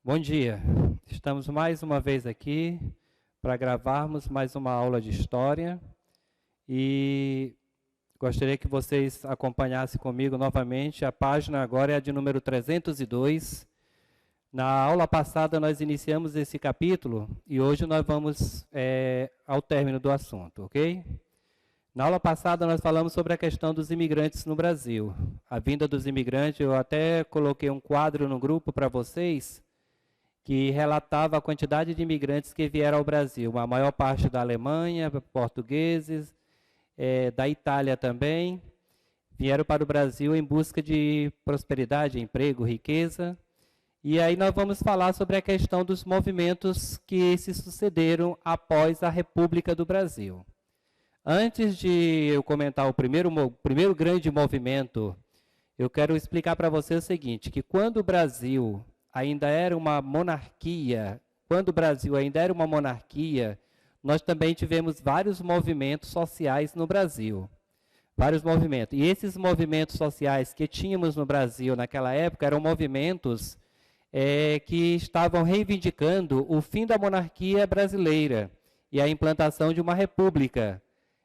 Bom dia, estamos mais uma vez aqui para gravarmos mais uma aula de História e gostaria que vocês acompanhassem comigo novamente. A página agora é a de número 302. Na aula passada nós iniciamos esse capítulo e hoje nós vamos ao término do assunto, ok? Na aula passada nós falamos sobre a questão dos imigrantes no Brasil. A vinda dos imigrantes, eu até coloquei um quadro no grupo para vocês que relatava a quantidade de imigrantes que vieram ao Brasil. A maior parte da Alemanha, portugueses, da Itália também, vieram para o Brasil em busca de prosperidade, emprego, riqueza. E aí nós vamos falar sobre a questão dos movimentos que se sucederam após a República do Brasil. Antes de eu comentar o primeiro grande movimento, eu quero explicar para você o seguinte, que quando o Brasil ainda era uma monarquia, nós também tivemos vários movimentos sociais no Brasil. Vários movimentos. E esses movimentos sociais que tínhamos no Brasil naquela época eram movimentos que estavam reivindicando o fim da monarquia brasileira e a implantação de uma república.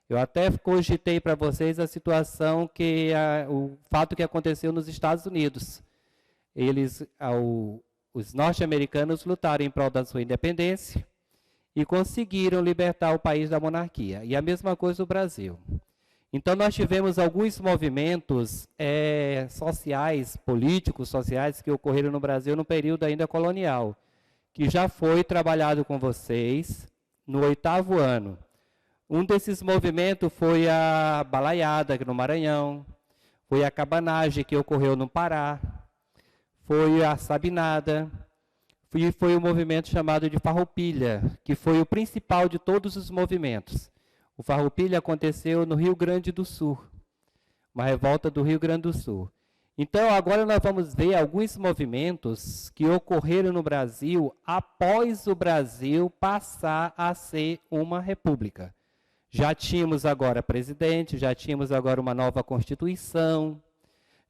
Eu até cogitei para vocês a situação o fato que aconteceu nos Estados Unidos. Os norte-americanos lutaram em prol da sua independência e conseguiram libertar o país da monarquia. E a mesma coisa o Brasil. Então, nós tivemos alguns movimentos sociais, políticos, sociais, que ocorreram no Brasil no período ainda colonial, que já foi trabalhado com vocês no 8º ano. Um desses movimentos foi a balaiada no Maranhão, foi a cabanagem que ocorreu no Pará, foi a sabinada, e foi o movimento chamado de Farroupilha, que foi o principal de todos os movimentos. O Farroupilha aconteceu no Rio Grande do Sul, uma revolta do Rio Grande do Sul. Então, agora nós vamos ver alguns movimentos que ocorreram no Brasil após o Brasil passar a ser uma república. Já tínhamos agora presidente, já tínhamos agora uma nova Constituição,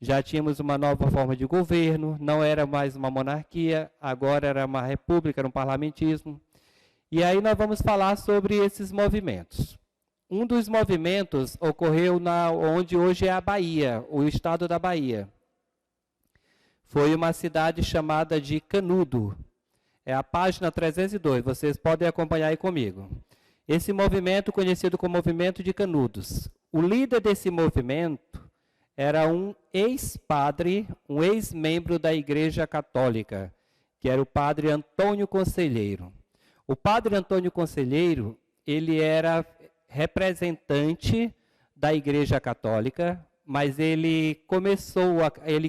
já tínhamos uma nova forma de governo, não era mais uma monarquia, agora era uma república, era um parlamentismo. E aí nós vamos falar sobre esses movimentos. Um dos movimentos ocorreu onde hoje é a Bahia, o estado da Bahia. Foi uma cidade chamada de Canudo. É a página 302, vocês podem acompanhar aí comigo. Esse movimento conhecido como Movimento de Canudos. O líder desse movimento era um ex-padre, um ex-membro da Igreja Católica, que era o padre Antônio Conselheiro. O padre Antônio Conselheiro, ele era representante da Igreja Católica, mas ele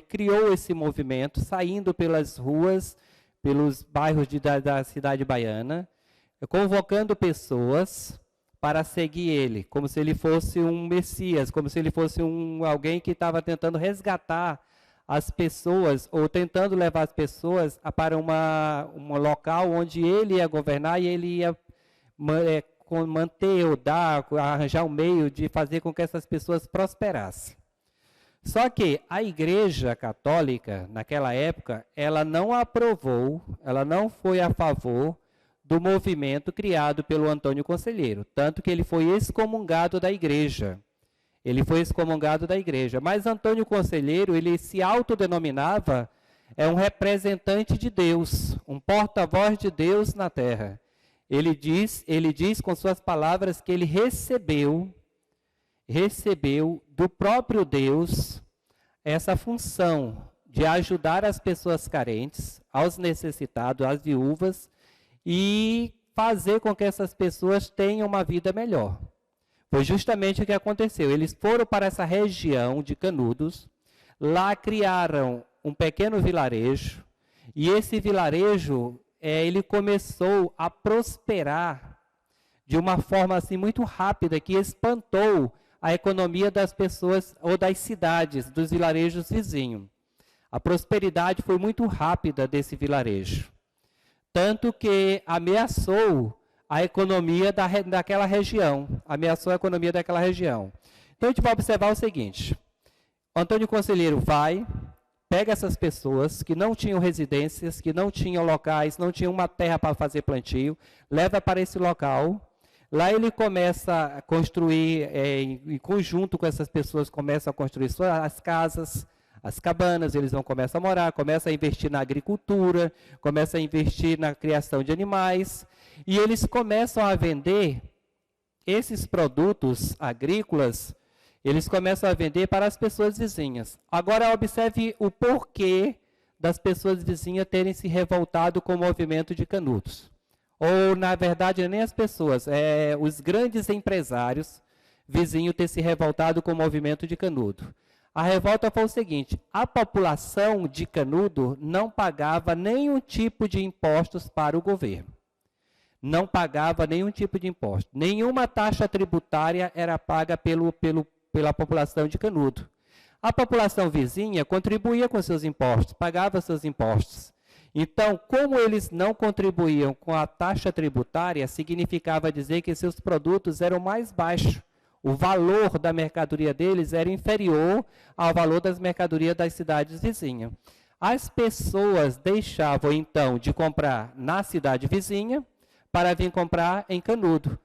criou esse movimento, saindo pelas ruas, pelos bairros da cidade baiana, convocando pessoas para seguir ele, como se ele fosse um Messias, como se ele fosse alguém que estava tentando resgatar as pessoas, ou tentando levar as pessoas para um local onde ele ia governar e ele ia manter ou arranjar um meio de fazer com que essas pessoas prosperassem. Só que a Igreja Católica, naquela época, ela não aprovou, ela não foi a favor do movimento criado pelo Antônio Conselheiro, tanto que ele foi excomungado da igreja. Mas Antônio Conselheiro, ele se autodenominava um representante de Deus, um porta-voz de Deus na terra. Ele diz com suas palavras que ele recebeu do próprio Deus essa função de ajudar as pessoas carentes, aos necessitados, às viúvas, e fazer com que essas pessoas tenham uma vida melhor. Foi justamente o que aconteceu. Eles foram para essa região de Canudos, lá criaram um pequeno vilarejo, e esse vilarejo, ele começou a prosperar de uma forma assim muito rápida, que espantou a economia das pessoas ou das cidades, dos vilarejos vizinhos. A prosperidade foi muito rápida desse vilarejo. Tanto que ameaçou a economia daquela região. Então, a gente vai observar o seguinte. O Antônio Conselheiro vai, pega essas pessoas que não tinham residências, que não tinham locais, não tinham uma terra para fazer plantio, leva para esse local. Lá ele começa a construir, em conjunto com essas pessoas, começa a construir as casas, as cabanas, eles vão começar a morar, começa a investir na agricultura, começa a investir na criação de animais, e eles começam a vender esses produtos agrícolas, eles começam a vender para as pessoas vizinhas. Agora, observe o porquê das pessoas vizinhas terem se revoltado com o movimento de Canudos. Ou, na verdade, nem as pessoas, os grandes empresários vizinhos terem se revoltado com o movimento de Canudo. A revolta foi o seguinte: a população de Canudo não pagava nenhum tipo de impostos para o governo. Não pagava nenhum tipo de imposto. Nenhuma taxa tributária era paga pela população de Canudo. A população vizinha contribuía com seus impostos, pagava seus impostos. Então, como eles não contribuíam com a taxa tributária, significava dizer que seus produtos eram mais baixos. O valor da mercadoria deles era inferior ao valor das mercadorias das cidades vizinhas. As pessoas deixavam, então, de comprar na cidade vizinha para vir comprar em Canudo.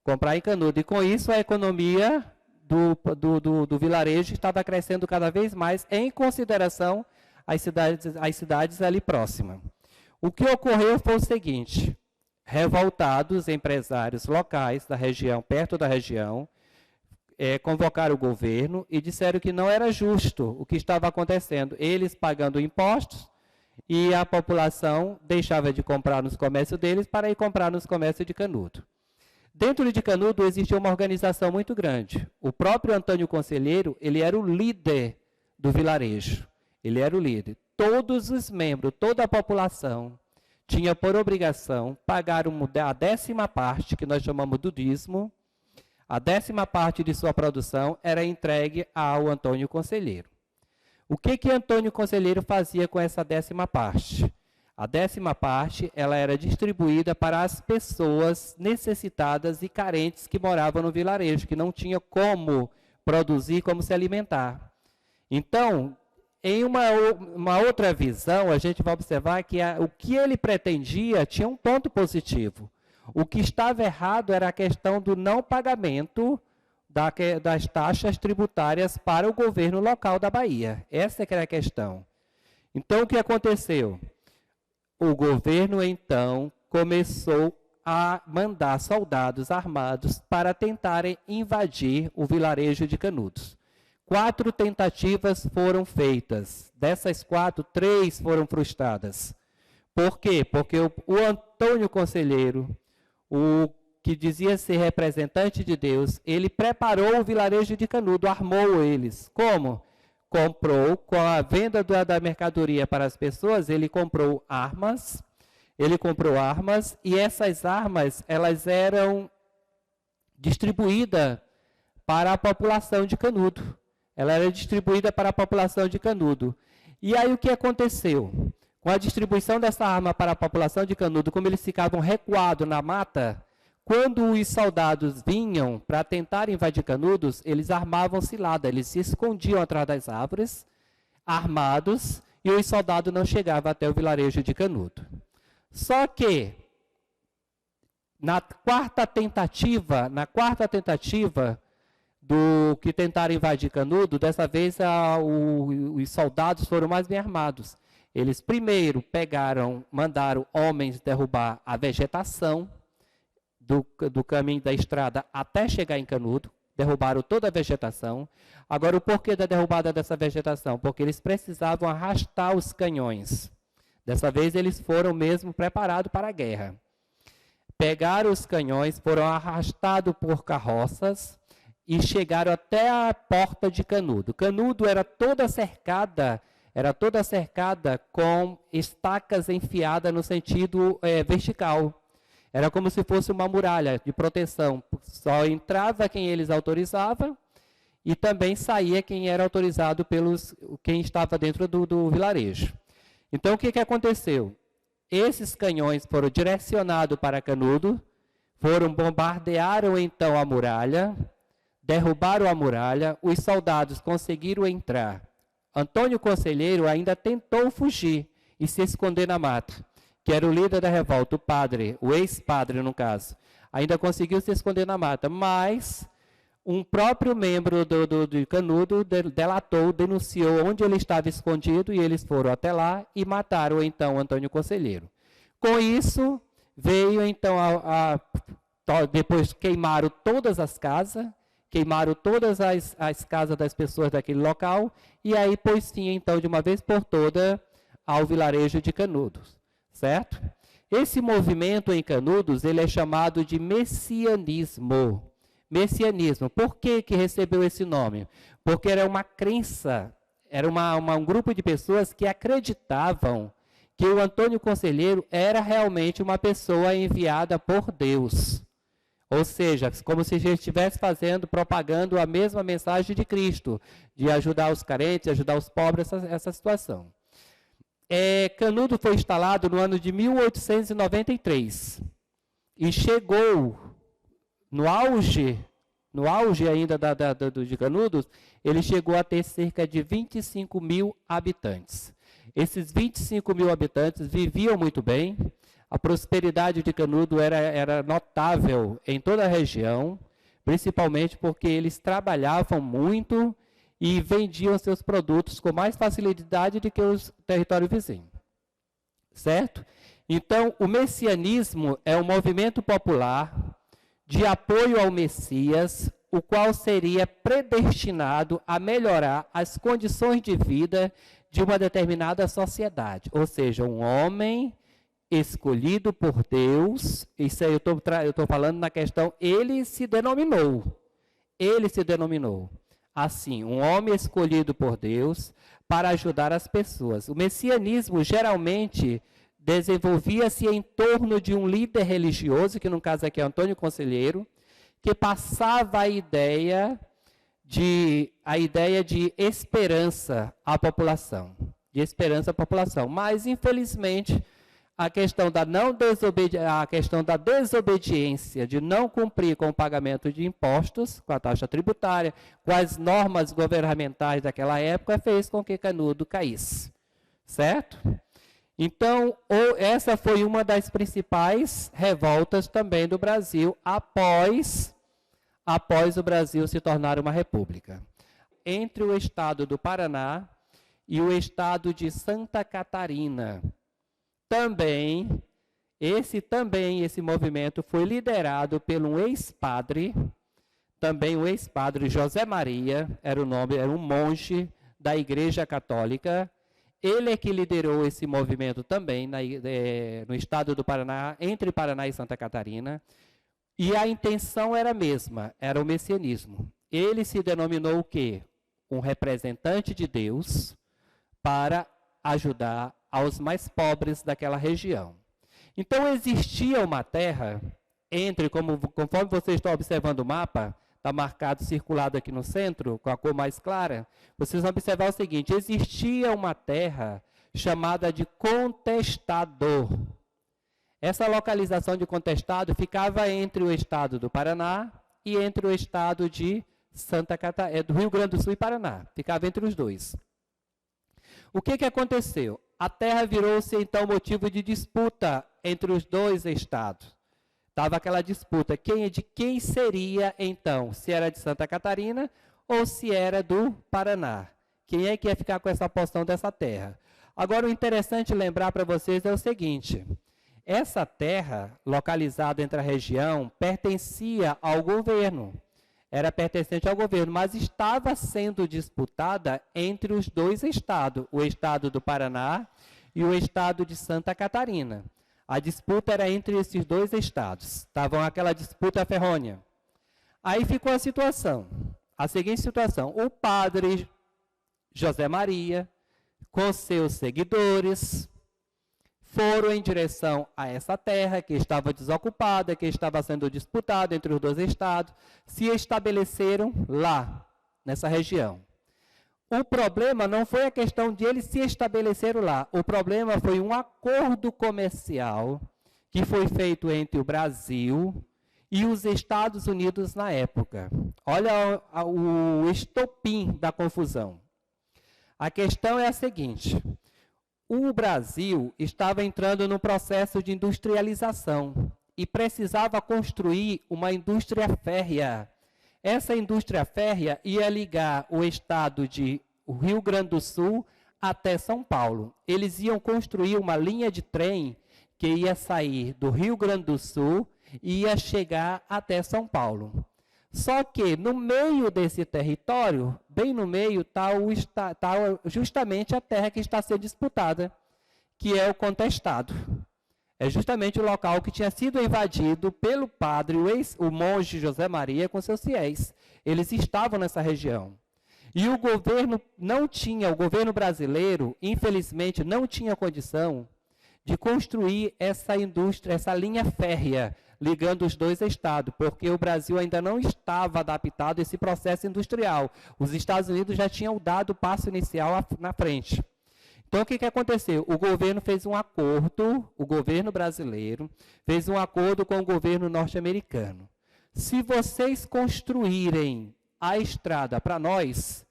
Comprar em Canudo. E, com isso, a economia do vilarejo estava crescendo cada vez mais, em consideração às cidades ali próximas. O que ocorreu foi o seguinte: revoltados empresários locais da região, perto da região, convocaram o governo e disseram que não era justo o que estava acontecendo. Eles pagando impostos e a população deixava de comprar nos comércios deles para ir comprar nos comércios de Canudo. Dentro de Canudo existia uma organização muito grande. O próprio Antônio Conselheiro, ele era o líder do vilarejo. Ele era o líder. Todos os membros, toda a população, tinha por obrigação pagar a 10ª parte, que nós chamamos do dízimo. A 10ª parte de sua produção era entregue ao Antônio Conselheiro. O que Antônio Conselheiro fazia com essa 10ª parte? A 10ª parte, ela era distribuída para as pessoas necessitadas e carentes que moravam no vilarejo, que não tinham como produzir, como se alimentar. Então, em uma outra visão, a gente vai observar que o que ele pretendia tinha um ponto positivo. O que estava errado era a questão do não pagamento das taxas tributárias para o governo local da Bahia. Essa que era a questão. Então, o que aconteceu? O governo, então, começou a mandar soldados armados para tentarem invadir o vilarejo de Canudos. 4 tentativas foram feitas. Dessas 4, 3 foram frustradas. Por quê? Porque o Antônio Conselheiro, o que dizia ser representante de Deus, ele preparou o vilarejo de Canudo, armou eles. Como? Comprou, com a venda da mercadoria para as pessoas, ele comprou armas, e essas armas, elas eram distribuídas para a população de Canudo. Ela era distribuída para a população de Canudo. E aí o que aconteceu? Com a distribuição dessa arma para a população de Canudo, como eles ficavam recuados na mata, quando os soldados vinham para tentar invadir Canudos, eles armavam cilada, eles se escondiam atrás das árvores, armados, e os soldados não chegavam até o vilarejo de Canudo. Só que, na quarta tentativa do que tentaram invadir Canudo, dessa vez os soldados foram mais bem armados. Eles primeiro mandaram homens derrubar a vegetação do caminho da estrada até chegar em Canudo, derrubaram toda a vegetação. Agora, o porquê da derrubada dessa vegetação? Porque eles precisavam arrastar os canhões. Dessa vez, eles foram mesmo preparados para a guerra. Pegaram os canhões, foram arrastados por carroças e chegaram até a porta de Canudo. Canudo era toda cercada com estacas enfiadas no sentido vertical. Era como se fosse uma muralha de proteção. Só entrava quem eles autorizavam e também saía quem era autorizado quem estava dentro do vilarejo. Então, o que aconteceu? Esses canhões foram direcionados para Canudo, bombardearam então a muralha, derrubaram a muralha, os soldados conseguiram entrar Antônio Conselheiro ainda tentou fugir e se esconder na mata, que era o líder da revolta, o padre, o ex-padre no caso. Ainda conseguiu se esconder na mata, mas um próprio membro de Canudo delatou, denunciou onde ele estava escondido, e eles foram até lá e mataram então Antônio Conselheiro. Com isso, veio então, depois queimaram todas as casas, queimaram todas as casas das pessoas daquele local, e aí pôs fim então de uma vez por toda ao vilarejo de Canudos, certo? Esse movimento em Canudos, ele é chamado de messianismo. Messianismo. Por que que recebeu esse nome? Porque era uma crença, era um grupo de pessoas que acreditavam que o Antônio Conselheiro era realmente uma pessoa enviada por Deus. Ou seja, como se a gente estivesse propagando a mesma mensagem de Cristo, de ajudar os carentes, ajudar os pobres, essa situação. Canudo foi instalado no ano de 1893 e chegou no auge ainda de Canudos, ele chegou a ter cerca de 25 mil habitantes. Esses 25 mil habitantes viviam muito bem, a prosperidade de Canudo era notável em toda a região, principalmente porque eles trabalhavam muito e vendiam seus produtos com mais facilidade do que os territórios vizinhos. Certo? Então, o messianismo é um movimento popular de apoio ao Messias, o qual seria predestinado a melhorar as condições de vida de uma determinada sociedade. Ou seja, um homem escolhido por Deus, isso aí eu estou falando na questão, ele se denominou assim, um homem escolhido por Deus para ajudar as pessoas. O messianismo geralmente desenvolvia-se em torno de um líder religioso, que no caso aqui é Antônio Conselheiro, que passava a ideia de esperança à população, Mas, infelizmente, a questão da desobediência, de não cumprir com o pagamento de impostos, com a taxa tributária, com as normas governamentais daquela época, fez com que Canudo caísse. Certo? Então, essa foi uma das principais revoltas também do Brasil, após o Brasil se tornar uma república. Entre o estado do Paraná e o estado de Santa Catarina. Esse movimento foi liderado por um ex-padre, também o ex-padre José Maria, era um monge da Igreja Católica. Ele é que liderou esse movimento também no estado do Paraná, entre Paraná e Santa Catarina, e a intenção era a mesma, era o messianismo. Ele se denominou o quê? Um representante de Deus para ajudar aos mais pobres daquela região. Então, existia uma terra conforme vocês estão observando o mapa, está marcado, circulado aqui no centro, com a cor mais clara, vocês vão observar o seguinte, existia uma terra chamada de Contestado. Essa localização de Contestado ficava entre o estado do Paraná e entre o estado de Santa Catarina, do Rio Grande do Sul e Paraná, ficava entre os dois. O que aconteceu? A terra virou-se, então, motivo de disputa entre os dois estados. Estava aquela disputa, de quem seria, então, se era de Santa Catarina ou se era do Paraná. Quem é que ia ficar com essa porção dessa terra? Agora, o interessante lembrar para vocês é o seguinte, essa terra, localizada entre a região, pertencia ao governo. Era pertencente ao governo, mas estava sendo disputada entre os dois estados, o estado do Paraná e o estado de Santa Catarina. A disputa era entre esses dois estados. Estavam aquela disputa ferrônea. Aí ficou a seguinte situação. O padre José Maria, com seus seguidores, foram em direção a essa terra que estava desocupada, que estava sendo disputada entre os dois estados, se estabeleceram lá, nessa região. O problema não foi a questão de eles se estabeleceram lá, o problema foi um acordo comercial que foi feito entre o Brasil e os Estados Unidos na época. Olha o estopim da confusão. A questão é a seguinte: o Brasil estava entrando no processo de industrialização e precisava construir uma indústria férrea. Essa indústria férrea ia ligar o estado de Rio Grande do Sul até São Paulo. Eles iam construir uma linha de trem que ia sair do Rio Grande do Sul e ia chegar até São Paulo. Só que no meio desse território, bem no meio, está justamente a terra que está sendo disputada, que é o contestado. É justamente o local que tinha sido invadido pelo padre, o monge José Maria, com seus fiéis. Eles estavam nessa região. E o governo o governo brasileiro, infelizmente, não tinha condição de construir essa indústria, essa linha férrea, ligando os dois estados, porque o Brasil ainda não estava adaptado a esse processo industrial. Os Estados Unidos já tinham dado o passo inicial na frente. Então, o que aconteceu? O governo fez um acordo, o governo brasileiro fez um acordo com o governo norte-americano. Se vocês construírem a estrada para nós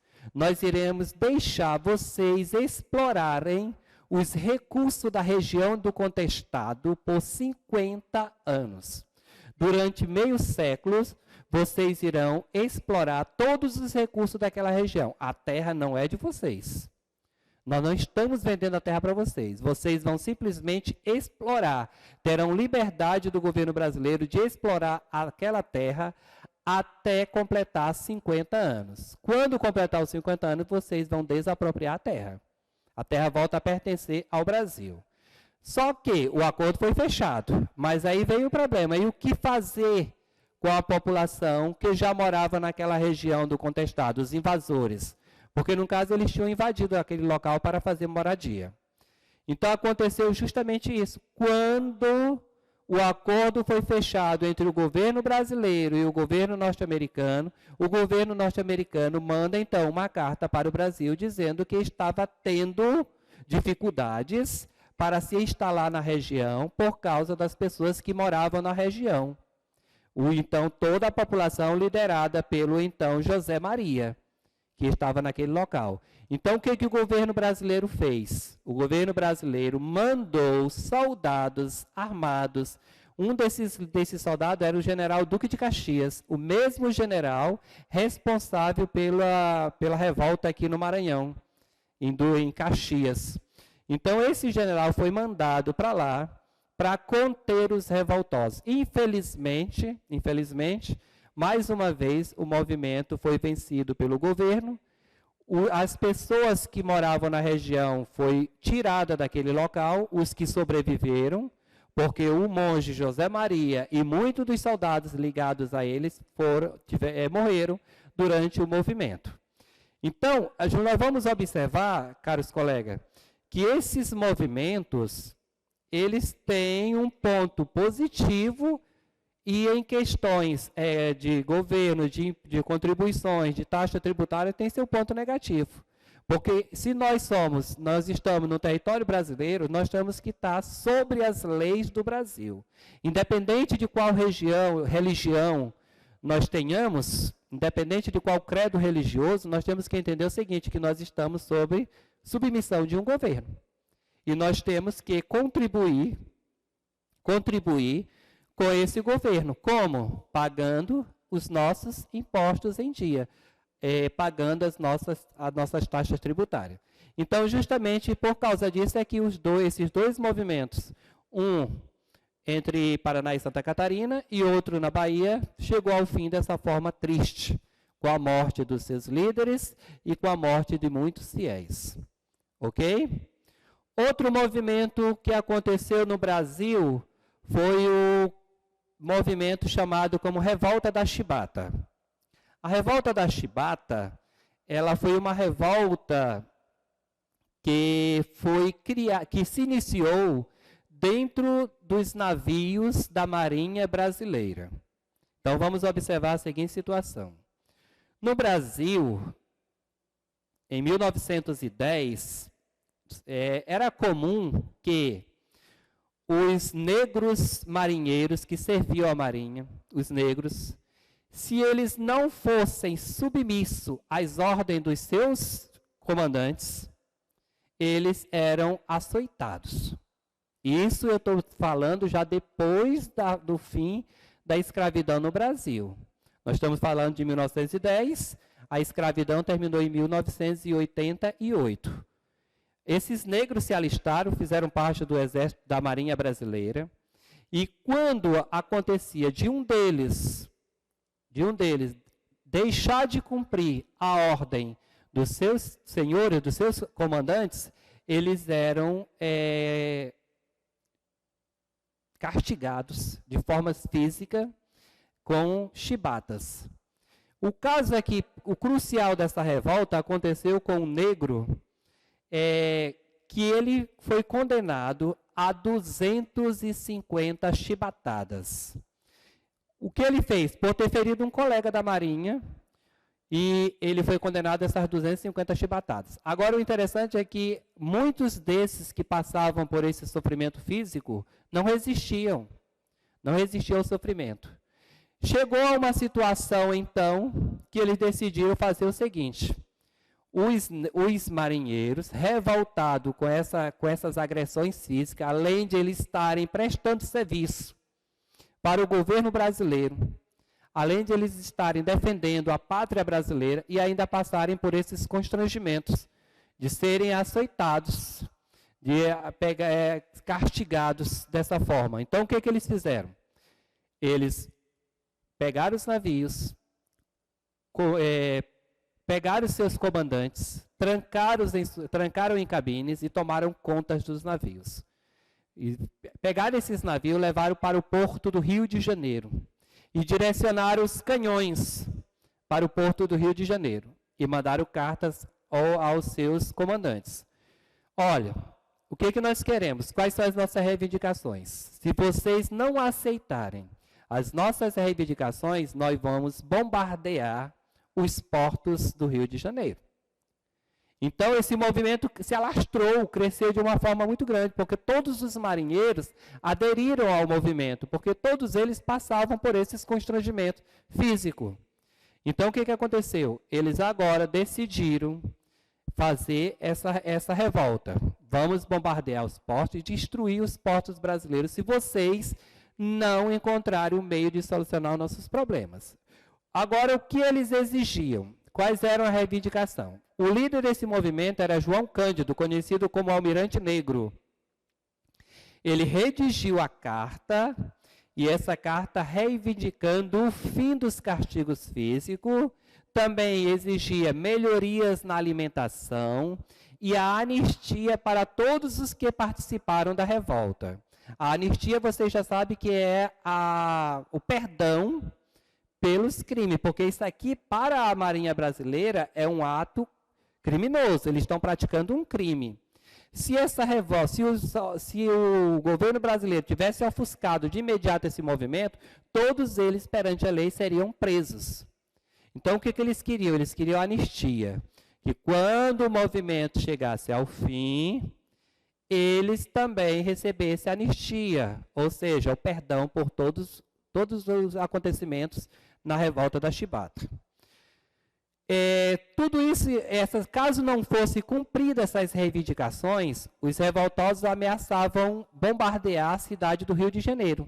iremos deixar vocês explorarem os recursos da região do contestado por 50 anos. Durante meio século, vocês irão explorar todos os recursos daquela região. A terra não é de vocês. Nós não estamos vendendo a terra para vocês. Vocês vão simplesmente explorar. Terão liberdade do governo brasileiro de explorar aquela terra até completar 50 anos. Quando completar os 50 anos, vocês vão desapropriar a terra. A terra volta a pertencer ao Brasil. Só que o acordo foi fechado, mas aí veio o problema. E o que fazer com a população que já morava naquela região do contestado, os invasores? Porque, no caso, eles tinham invadido aquele local para fazer moradia. Então, aconteceu justamente isso. Quando o acordo foi fechado entre o governo brasileiro e o governo norte-americano manda, então, uma carta para o Brasil dizendo que estava tendo dificuldades para se instalar na região por causa das pessoas que moravam na região. Então, toda a população liderada pelo, então, José Maria, que estava naquele local. Então, o que o governo brasileiro fez? O governo brasileiro mandou soldados armados. Um desses soldados era o general Duque de Caxias, o mesmo general responsável pela revolta aqui no Maranhão, em Caxias. Então, esse general foi mandado para lá para conter os revoltosos. Infelizmente, mais uma vez, o movimento foi vencido pelo governo. As pessoas que moravam na região foram tiradas daquele local, os que sobreviveram, porque o monge José Maria e muitos dos soldados ligados a eles morreram durante o movimento. Então, nós vamos observar, caros colegas, que esses movimentos, eles têm um ponto positivo e em questões de governo, de contribuições, de taxa tributária, tem seu ponto negativo. Porque se nós estamos no território brasileiro, nós temos que estar sobre as leis do Brasil. Independente de qual religião nós tenhamos, independente de qual credo religioso, nós temos que entender o seguinte, que nós estamos sob submissão de um governo. E nós temos que contribuir com esse governo. Como? Pagando os nossos impostos em dia, pagando as nossas taxas tributárias. Então, justamente por causa disso é que esses dois movimentos, um entre Paraná e Santa Catarina e outro na Bahia, chegou ao fim dessa forma triste, com a morte dos seus líderes e com a morte de muitos fiéis. Ok? Outro movimento que aconteceu no Brasil foi o movimento chamado como Revolta da Chibata. A Revolta da Chibata, ela foi uma revolta que se iniciou dentro dos navios da Marinha Brasileira. Então, vamos observar a seguinte situação. No Brasil, em 1910, era comum que os negros marinheiros que serviam à Marinha, os negros, se eles não fossem submissos às ordens dos seus comandantes, eles eram açoitados. Isso eu estou falando já depois do fim da escravidão no Brasil. Nós estamos falando de 1910, a escravidão terminou em 1988. Esses negros se alistaram, fizeram parte do Exército da Marinha Brasileira, e quando acontecia de um deles deixar de cumprir a ordem dos seus senhores, dos seus comandantes, eles eram castigados de forma física com chibatas. O caso é que o crucial dessa revolta aconteceu com um negro que ele foi condenado a 250 chibatadas. O que ele fez? Por ter ferido um colega da Marinha, e ele foi condenado a essas 250 chibatadas. Agora, o interessante é que muitos desses que passavam por esse sofrimento físico não resistiam ao sofrimento. Chegou a uma situação, então, que eles decidiram fazer o seguinte: os marinheiros, revoltados com essas agressões físicas, além de eles estarem prestando serviço para o governo brasileiro, além de eles estarem defendendo a pátria brasileira e ainda passarem por esses constrangimentos de serem açoitados, de castigados dessa forma. Então, o que eles fizeram? Eles pegaram os navios, pegaram os seus comandantes, trancaram em cabines e tomaram conta dos navios. E pegaram esses navios e levaram para o porto do Rio de Janeiro. E direcionaram os canhões para o porto do Rio de Janeiro. E mandaram cartas aos seus comandantes. Olha, o que nós queremos? Quais são as nossas reivindicações? Se vocês não aceitarem as nossas reivindicações, nós vamos bombardear os portos do Rio de Janeiro. Então, esse movimento se alastrou, cresceu de uma forma muito grande, porque todos os marinheiros aderiram ao movimento, porque todos eles passavam por esses constrangimentos físicos. Então, o que aconteceu? Eles agora decidiram fazer essa revolta. Vamos bombardear os portos e destruir os portos brasileiros se vocês não encontrarem o meio de solucionar os nossos problemas. Agora, o que eles exigiam? Quais eram a reivindicação? O líder desse movimento era João Cândido, conhecido como Almirante Negro. Ele redigiu a carta, e essa carta reivindicando o fim dos castigos físicos, também exigia melhorias na alimentação e a anistia para todos os que participaram da revolta. A anistia, você já sabe que é o perdão pelos crimes, porque isso aqui, para a Marinha Brasileira, é um ato criminoso, eles estão praticando um crime. Se essa revolta, se o governo brasileiro tivesse ofuscado de imediato esse movimento, todos eles, perante a lei, seriam presos. Então, o que eles queriam? Eles queriam anistia, que quando o movimento chegasse ao fim, eles também recebessem anistia, ou seja, o perdão por todos os acontecimentos na revolta da chibata. Tudo isso, caso não fosse cumprida essas reivindicações, os revoltosos ameaçavam bombardear a cidade do Rio de Janeiro,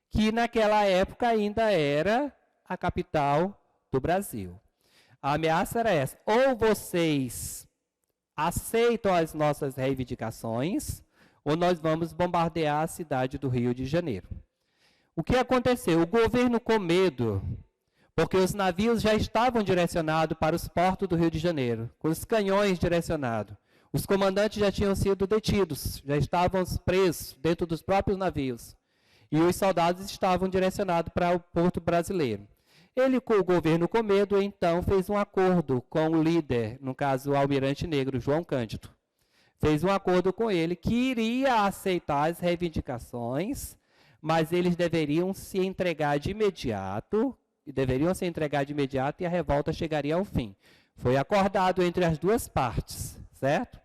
que naquela época ainda era a capital do Brasil. A ameaça era essa: ou vocês aceitam as nossas reivindicações, ou nós vamos bombardear a cidade do Rio de Janeiro. O que aconteceu? O governo, com medo, porque os navios já estavam direcionados para os portos do Rio de Janeiro, com os canhões direcionados. Os comandantes já tinham sido detidos, já estavam presos dentro dos próprios navios. E os soldados estavam direcionados para o porto brasileiro. O governo, com medo, então, fez um acordo com o líder, no caso, o Almirante Negro, João Cândido. Fez um acordo com ele que iria aceitar as reivindicações, mas eles deveriam se entregar de imediato, e a revolta chegaria ao fim. Foi acordado entre as duas partes, certo?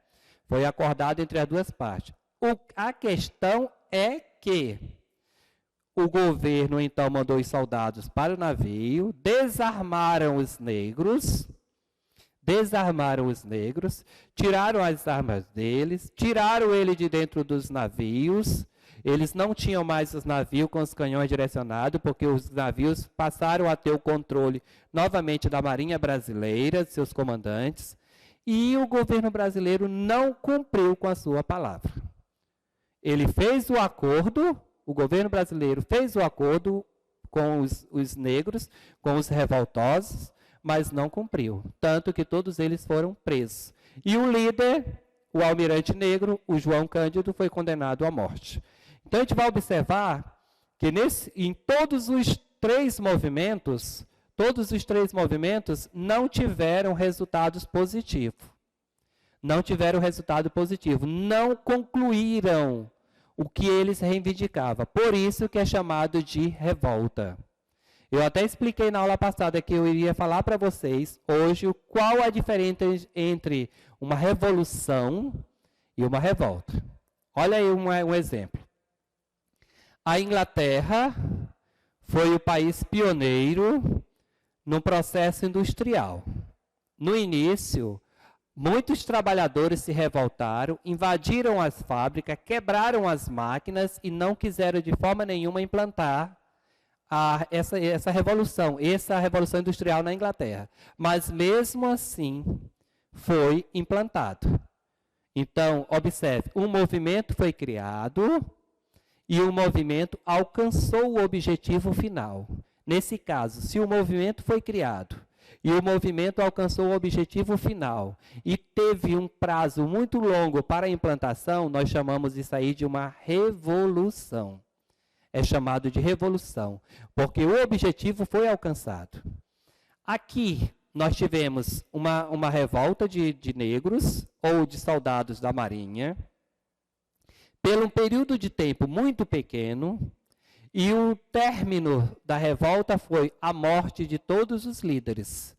Foi acordado entre as duas partes. A questão é que o governo, então, mandou os soldados para o navio, desarmaram os negros, desarmaram os negros, tiraram as armas deles, tiraram ele de dentro dos navios. Eles não tinham mais os navios com os canhões direcionados, porque os navios passaram a ter o controle novamente da Marinha Brasileira, de seus comandantes, e o governo brasileiro não cumpriu com a sua palavra. Ele fez o acordo, o governo brasileiro fez o acordo com os negros, com os revoltosos, mas não cumpriu, tanto que todos eles foram presos. E o líder, o almirante negro, o João Cândido, foi condenado à morte. Então, a gente vai observar que em todos os três movimentos não tiveram resultados positivos. Não tiveram resultado positivo. Não concluíram o que eles reivindicavam. Por isso que é chamado de revolta. Eu até expliquei na aula passada que eu iria falar para vocês hoje qual a diferença entre uma revolução e uma revolta. Olha aí um exemplo. A Inglaterra foi o país pioneiro no processo industrial. No início, muitos trabalhadores se revoltaram, invadiram as fábricas, quebraram as máquinas e não quiseram de forma nenhuma implantar essa revolução industrial na Inglaterra. Mas mesmo assim, foi implantado. Então, observe, um movimento foi criado e o movimento alcançou o objetivo final. Nesse caso, se o movimento foi criado e o movimento alcançou o objetivo final e teve um prazo muito longo para a implantação, nós chamamos isso aí de uma revolução. É chamado de revolução, porque o objetivo foi alcançado. Aqui, nós tivemos uma revolta de negros ou de soldados da Marinha, pelo um período de tempo muito pequeno, e o término da revolta foi a morte de todos os líderes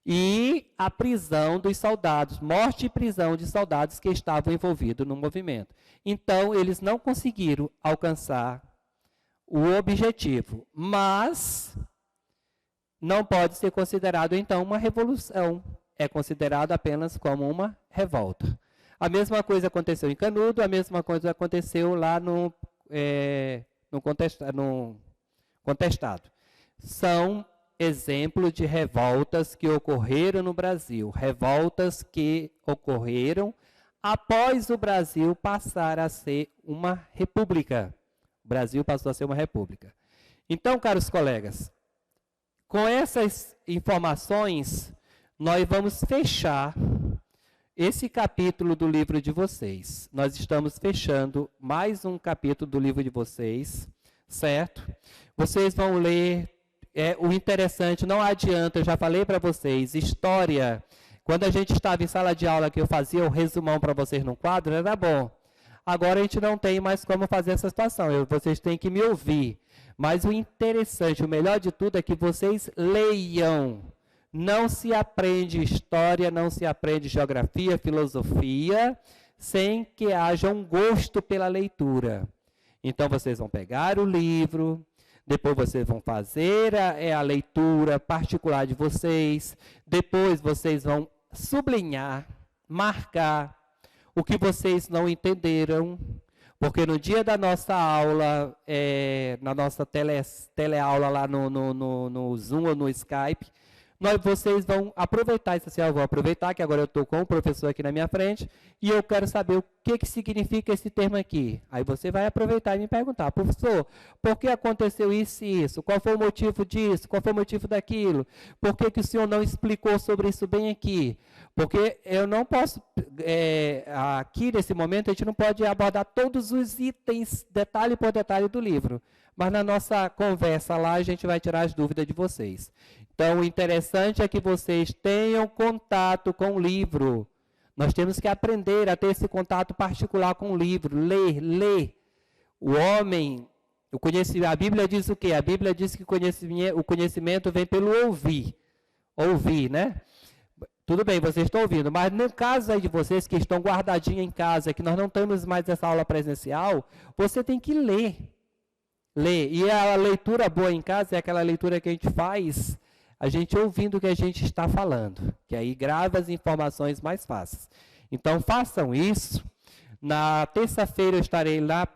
e a prisão dos soldados, morte e prisão de soldados que estavam envolvidos no movimento. Então, eles não conseguiram alcançar o objetivo, mas não pode ser considerado, então, uma revolução. É considerado apenas como uma revolta. A mesma coisa aconteceu em Canudo, a mesma coisa aconteceu lá no Contestado. São exemplos de revoltas que ocorreram no Brasil, revoltas que ocorreram após o Brasil passar a ser uma república. O Brasil passou a ser uma república. Então, caros colegas, com essas informações, nós vamos fechar esse capítulo do livro de vocês. Nós estamos fechando mais um capítulo do livro de vocês, certo? Vocês vão ler, o interessante, não adianta, eu já falei para vocês, história, quando a gente estava em sala de aula que eu fazia o resumão para vocês no quadro, era bom. Agora a gente não tem mais como fazer essa situação, vocês têm que me ouvir. Mas o interessante, o melhor de tudo é que vocês leiam. Não se aprende história, não se aprende geografia, filosofia, sem que haja um gosto pela leitura. Então, vocês vão pegar o livro, depois vocês vão fazer a leitura particular de vocês, depois vocês vão sublinhar, marcar o que vocês não entenderam, porque no dia da nossa aula, na nossa teleaula lá no Zoom ou no Skype, vocês vão aproveitar isso assim, eu vou aproveitar que agora eu estou com o professor aqui na minha frente e eu quero saber o que significa esse termo aqui. Aí você vai aproveitar e me perguntar, professor, por que aconteceu isso e isso? Qual foi o motivo disso? Qual foi o motivo daquilo? Por que o senhor não explicou sobre isso bem aqui? Porque eu não posso, aqui nesse momento, a gente não pode abordar todos os itens, detalhe por detalhe do livro. Mas na nossa conversa lá, a gente vai tirar as dúvidas de vocês. Então, o interessante é que vocês tenham contato com o livro. Nós temos que aprender a ter esse contato particular com o livro. Ler. O homem, a Bíblia diz o quê? A Bíblia diz que o conhecimento vem pelo ouvir. Ouvir, né? Tudo bem, vocês estão ouvindo, mas no caso aí de vocês que estão guardadinhos em casa, que nós não temos mais essa aula presencial, você tem que ler. Ler. E a leitura boa em casa é aquela leitura que a gente faz a gente ouvindo o que a gente está falando, que aí grava as informações mais fáceis. Então, façam isso. Na terça-feira eu estarei lá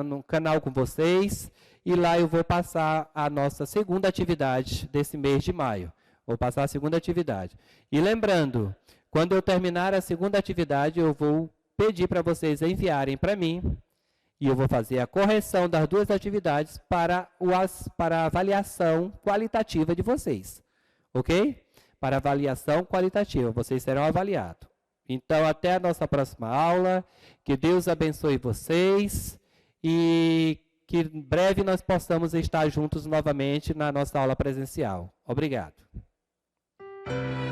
no canal com vocês, e lá eu vou passar a nossa segunda atividade desse mês de maio. Vou passar a segunda atividade. E lembrando, quando eu terminar a segunda atividade, eu vou pedir para vocês enviarem para mim, e eu vou fazer a correção das duas atividades para a avaliação qualitativa de vocês. Ok? Para avaliação qualitativa, vocês serão avaliados. Então, até a nossa próxima aula. Que Deus abençoe vocês e que em breve nós possamos estar juntos novamente na nossa aula presencial. Obrigado.